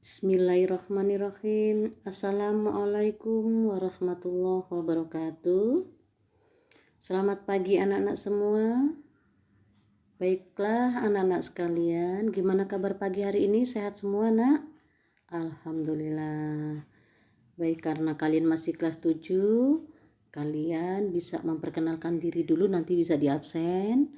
Bismillahirrahmanirrahim. Assalamualaikum warahmatullahi wabarakatuh. Selamat pagi anak-anak semua. Baiklah anak-anak sekalian, gimana kabar pagi hari ini? Sehat semua nak? Alhamdulillah. Baik, karena kalian masih kelas 7, kalian bisa memperkenalkan diri dulu, nanti bisa di absen.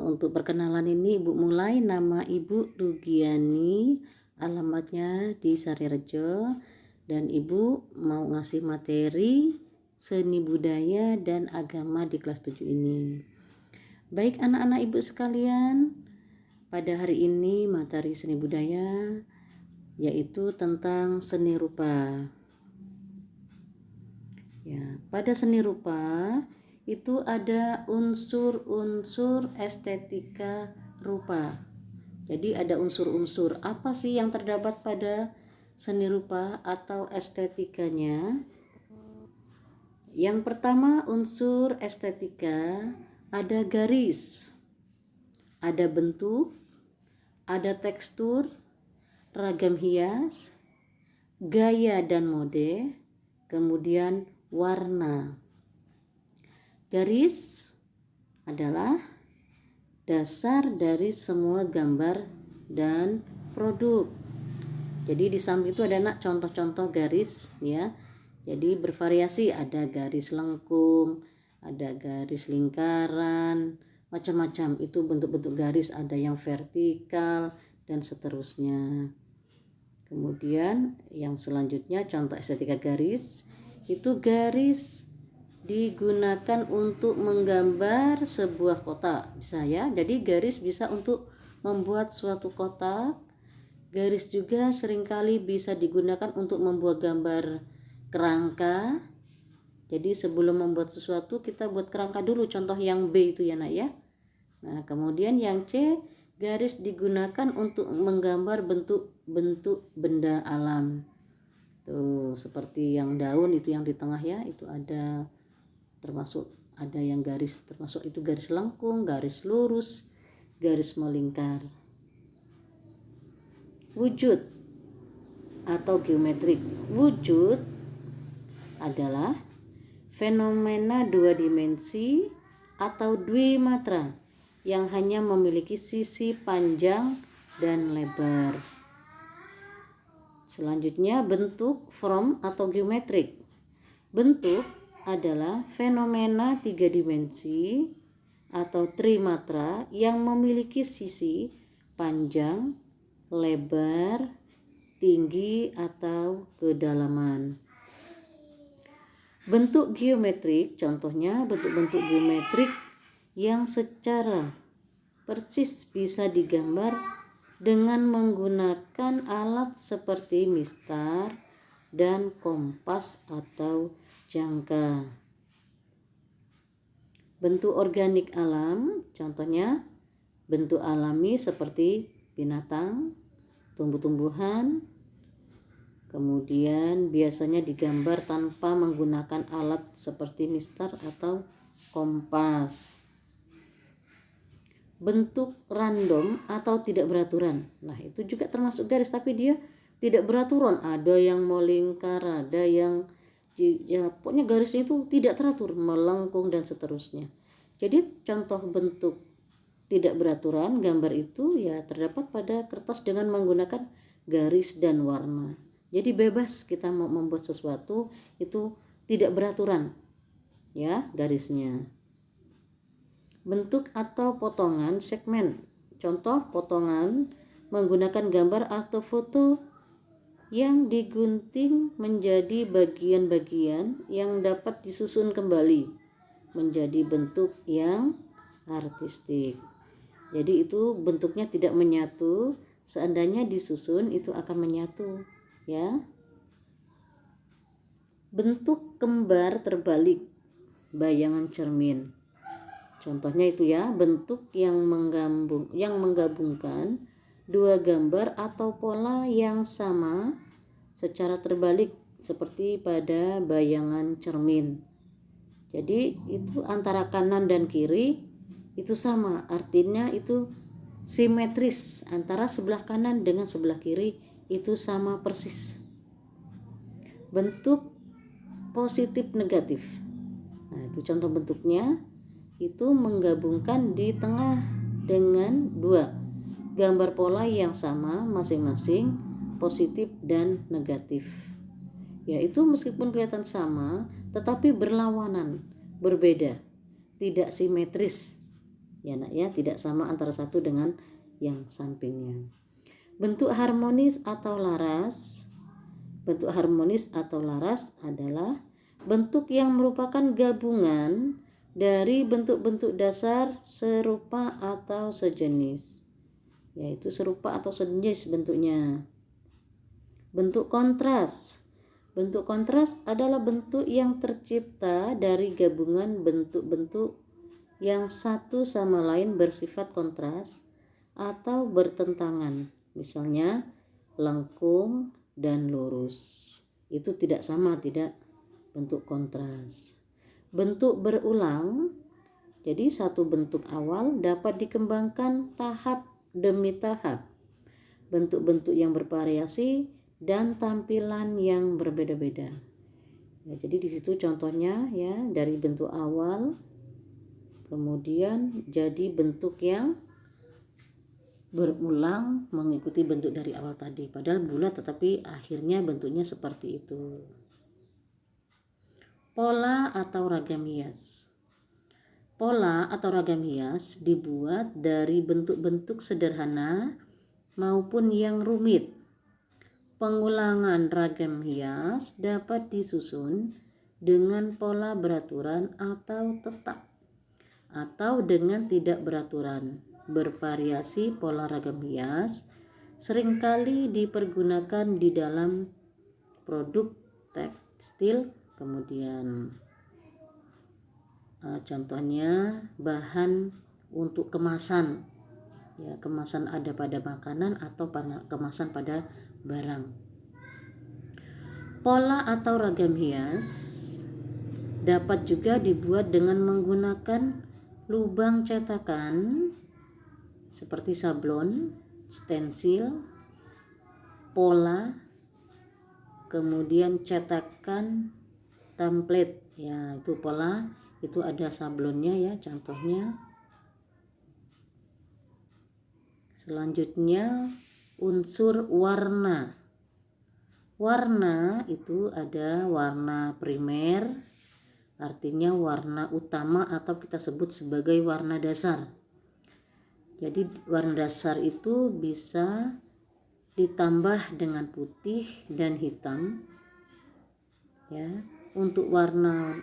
Untuk perkenalan ini Ibu mulai. Nama Ibu Rugiani, alamatnya di Sarirejo, dan Ibu mau ngasih materi seni budaya dan agama di kelas 7 ini. Baik anak-anak Ibu sekalian, pada hari ini materi seni budaya yaitu tentang seni rupa. Ya, pada seni rupa itu ada unsur-unsur estetika rupa. Jadi ada unsur-unsur apa sih yang terdapat pada seni rupa atau estetikanya? Yang pertama, unsur estetika ada garis, ada bentuk, ada tekstur, ragam hias, gaya dan mode, kemudian warna. Garis adalah dasar dari semua gambar dan produk. Jadi di samping itu ada nak contoh-contoh garis ya. Jadi bervariasi, ada garis lengkung, ada garis lingkaran, macam-macam. Itu bentuk-bentuk garis, ada yang vertikal dan seterusnya. Kemudian yang selanjutnya contoh estetika garis, itu garis digunakan untuk menggambar sebuah kotak, bisa ya. Jadi garis bisa untuk membuat suatu kotak. Garis juga seringkali bisa digunakan untuk membuat gambar kerangka. Jadi sebelum membuat sesuatu kita buat kerangka dulu, contoh yang B itu ya nak ya. Nah kemudian yang C, garis digunakan untuk menggambar bentuk-bentuk benda alam. Tuh seperti yang daun itu yang di tengah ya, itu ada termasuk, ada yang garis termasuk itu garis lengkung, garis lurus, garis melingkar. Wujud atau geometrik. Wujud adalah fenomena dua dimensi atau dwimatra yang hanya memiliki sisi panjang dan lebar. Selanjutnya bentuk, form atau geometrik. Bentuk adalah fenomena tiga dimensi atau trimatra yang memiliki sisi panjang, lebar, tinggi atau kedalaman. Bentuk geometrik, contohnya bentuk-bentuk geometrik yang secara persis bisa digambar dengan menggunakan alat seperti mistar dan kompas atau jangka. Bentuk organik alam, contohnya bentuk alami seperti binatang, tumbuh-tumbuhan. Kemudian biasanya digambar tanpa menggunakan alat seperti mistar atau kompas. Bentuk random atau tidak beraturan. Nah, itu juga termasuk garis tapi dia tidak beraturan. Ada yang melingkar, ada yang ya, pokoknya garisnya itu tidak teratur, melengkung dan seterusnya. Jadi contoh bentuk tidak beraturan gambar itu ya terdapat pada kertas dengan menggunakan garis dan warna. Jadi bebas kita mau membuat sesuatu itu tidak beraturan ya garisnya. Bentuk atau potongan segmen. Contoh potongan menggunakan gambar atau foto yang digunting menjadi bagian-bagian yang dapat disusun kembali menjadi bentuk yang artistik. Jadi itu bentuknya tidak menyatu, seandainya disusun itu akan menyatu ya. Bentuk kembar terbalik, bayangan cermin. Contohnya itu ya, bentuk yang menggabungkan dua gambar atau pola yang sama secara terbalik seperti pada bayangan cermin. Jadi itu antara kanan dan kiri itu sama, artinya itu simetris antara sebelah kanan dengan sebelah kiri itu sama persis. Bentuk positif negatif. Nah, itu contoh bentuknya, itu menggabungkan di tengah dengan dua gambar pola yang sama masing-masing positif dan negatif. Ya, itu meskipun kelihatan sama tetapi berlawanan, berbeda, tidak simetris. Ya nak ya, tidak sama antara satu dengan yang sampingnya. Bentuk harmonis atau laras. Bentuk harmonis atau laras adalah bentuk yang merupakan gabungan dari bentuk-bentuk dasar serupa atau sejenis, yaitu serupa atau sejenis bentuknya. Bentuk kontras. Bentuk kontras adalah bentuk yang tercipta dari gabungan bentuk-bentuk yang satu sama lain bersifat kontras atau bertentangan. Misalnya lengkung dan lurus. Itu tidak sama, tidak bentuk kontras. Bentuk berulang. Jadi satu bentuk awal dapat dikembangkan tahap demi tahap. Bentuk-bentuk yang bervariasi dan tampilan yang berbeda-beda. Ya, jadi di situ contohnya ya, dari bentuk awal kemudian jadi bentuk yang berulang mengikuti bentuk dari awal tadi, padahal bulat tetapi akhirnya bentuknya seperti itu. Pola atau ragam hias. Pola atau ragam hias dibuat dari bentuk-bentuk sederhana maupun yang rumit. Pengulangan ragam hias dapat disusun dengan pola beraturan atau tetap, atau dengan tidak beraturan. Bervariasi pola ragam hias seringkali dipergunakan di dalam produk tekstil. Kemudian contohnya bahan untuk kemasan, ya, kemasan ada pada makanan atau kemasan pada barang. Pola atau ragam hias dapat juga dibuat dengan menggunakan lubang cetakan seperti sablon, stensil, pola, kemudian cetakan template. Ya, itu pola, itu ada sablonnya ya, contohnya. Selanjutnya unsur warna. Warna itu ada warna primer, artinya warna utama atau kita sebut sebagai warna dasar. Jadi warna dasar itu bisa ditambah dengan putih dan hitam. Ya, untuk warna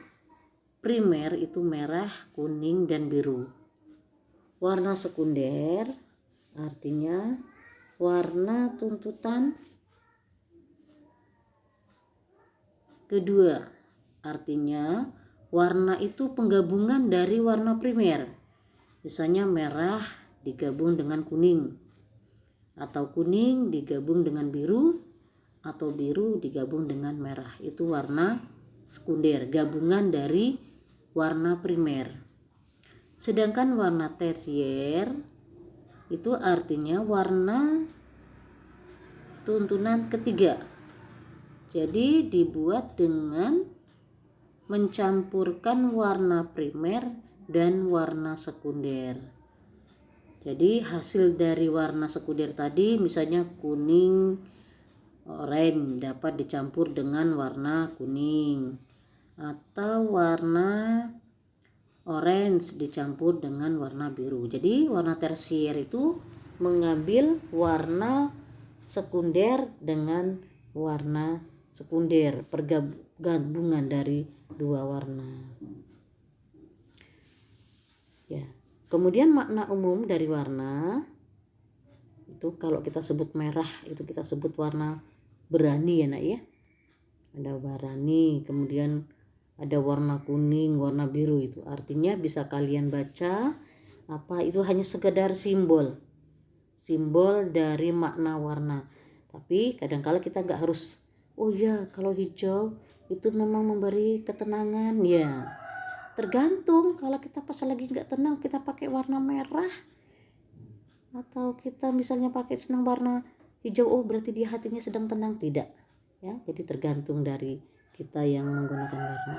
primer itu merah, kuning dan biru. Warna sekunder artinya warna tuntutan kedua, artinya warna itu penggabungan dari warna primer. Misalnya merah digabung dengan kuning, atau kuning digabung dengan biru, atau biru digabung dengan merah. Itu warna sekunder, gabungan dari warna primer. Sedangkan warna tersier itu artinya warna tuntunan ketiga. Jadi dibuat dengan mencampurkan warna primer dan warna sekunder. Jadi hasil dari warna sekunder tadi misalnya kuning, oranye dapat dicampur dengan warna kuning, atau warna orange dicampur dengan warna biru. Jadi warna tersier itu mengambil warna sekunder dengan warna sekunder, pergabungan dari dua warna. Ya. Kemudian makna umum dari warna itu kalau kita sebut merah itu kita sebut warna berani ya nak ya. Ada berani, kemudian ada warna kuning, warna biru, itu artinya bisa kalian baca apa itu hanya sekedar simbol dari makna warna. Tapi kadang-kala kita nggak harus, oh ya kalau hijau itu memang memberi ketenangan ya. Tergantung, kalau kita pas lagi nggak tenang kita pakai warna merah, atau kita misalnya pakai senang warna hijau, oh berarti dia hatinya sedang tenang. Tidak ya, jadi tergantung dari kita yang menggunakan warna.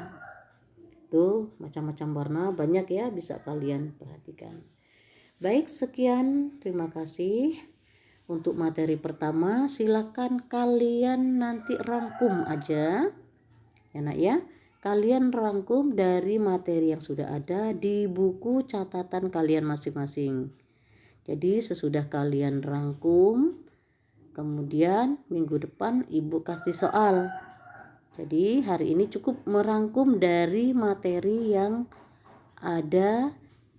Tuh macam-macam warna banyak ya, bisa kalian perhatikan. Baik, sekian, terima kasih untuk materi pertama. Silakan kalian nanti rangkum aja ya nak ya, kalian rangkum dari materi yang sudah ada di buku catatan kalian masing-masing. Jadi sesudah kalian rangkum, kemudian minggu depan ibu kasih soal. Jadi hari ini cukup merangkum dari materi yang ada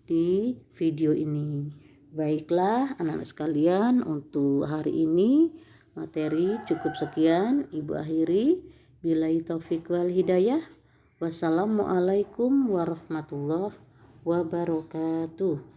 di video ini. Baiklah anak-anak sekalian, untuk hari ini materi cukup sekian. Ibu akhiri, billahi taufik wal hidayah. Wassalamualaikum warahmatullahi wabarakatuh.